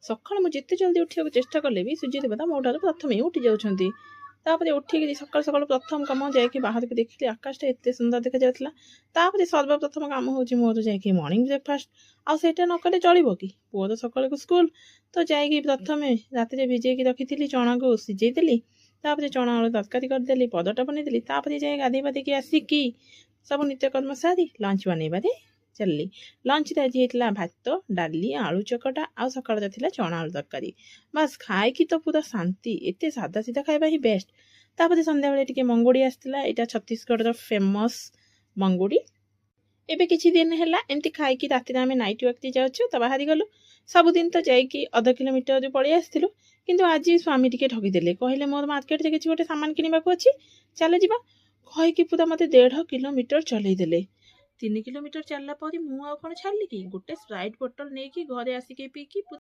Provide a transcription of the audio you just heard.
ସକାଳୁ ମୁଁ ଯେତେ ଜଲ୍ଦି ଉଠିବାକୁ ଚେଷ୍ଟା କଲେ ବି ସୂର୍ଯ୍ୟ ଦେବତା ମୋ ଠାରୁ ପ୍ରଥମେ ହିଁ ଉଠି ଯାଉଛନ୍ତି। ତାପରେ ଉଠିକି ସକାଳୁ ସକାଳୁ ପ୍ରଥମ କାମ ଯାଇକି ବାହାରକୁ ଦେଖିଲି, ଆକାଶଟା ଏତେ ସୁନ୍ଦର ଦେଖାଯାଉଥିଲା। ତାପରେ ସର୍ବପ୍ରଥମ କାମ ହେଉଛି ମୋର ଯାଇକି ମର୍ଣ୍ଣିଂ ବ୍ରେକଫାଷ୍ଟ। ଆଉ ସେଇଟା ନ କଲେ ଚଳିବ କି, ପୁଅର ସକାଳକୁ ସ୍କୁଲ। ତ ଯାଇକି ପ୍ରଥମେ ରାତିରେ ଭିଜେଇକି ରଖିଥିଲି ଚଣାକୁ ସିଝେଇ ଦେଲି। ତାପରେ ଚଣା ଆଳୁ ତରକାରୀ କରିଦେଲି, ପରଟା ବନେଇଦେଲି। ତାପରେ ଯାଇ ଗାଧେଇ ପାଧେଇକି ଆସିକି ସବୁ ନିତ୍ୟକର୍ମ ସାରି ଲଞ୍ଚ ବନେଇବାରେ ଚାଲିଲି। ଲଞ୍ଚରେ ଆଜି ହେଇଥିଲା ଭାତ, ଡାଲି, ଆଳୁ ଚକଟା ଆଉ ସକାଳର ଥିଲା ଚଣା ଆଳୁ ତରକାରୀ। ବାସ୍ ଖାଇକି ତ ପୁରା ଶାନ୍ତି। ଏତେ ସାଧା ସିଧା ଖାଇବା ହିଁ ବେଷ୍ଟ। ତାପରେ ସନ୍ଧ୍ୟାବେଳେ ଟିକେ ମଙ୍ଗୁଡ଼ି ଆସିଥିଲା। ଏଇଟା ଛତିଶଗଡ଼ର ଫେମସ୍ ମଙ୍ଗୁଡ଼ି। ଏବେ କିଛି ଦିନ ହେଲା ଏମିତି ଖାଇକି ରାତିରେ ଆମେ ନାଇଟ୍ ୱାକ୍ ଯାଉଛୁ ତ ବାହାରି ଗଲୁ। ସବୁଦିନ ତ ଯାଇକି 1.5 କିଲୋମିଟର ପଳେଇ ଆସିଥିଲୁ, କିନ୍ତୁ ଆଜି ସ୍ୱାମୀ ଟିକେ ଠକିଦେଲେ। କହିଲେ ମୋର ମାର୍କେଟରେ କିଛି ଗୋଟେ ସାମାନ କିଣିବାକୁ ଅଛି, ଚାଲ ଯିବା। କହିକି ପୁରା ମୋତେ 1.5 କିଲୋମିଟର ଚଲେଇ ଦେଲେ। 3 କିଲୋମିଟର ଚାଲିଲା ପରେ ମୁଁ ଆଉ କ'ଣ ଛାଡ଼ିଲି କି, ଗୋଟେ ସ୍ପ୍ରାଇଟ୍ ବୋଟଲ ନେଇକି ଘରେ ଆସିକି ପିଇକି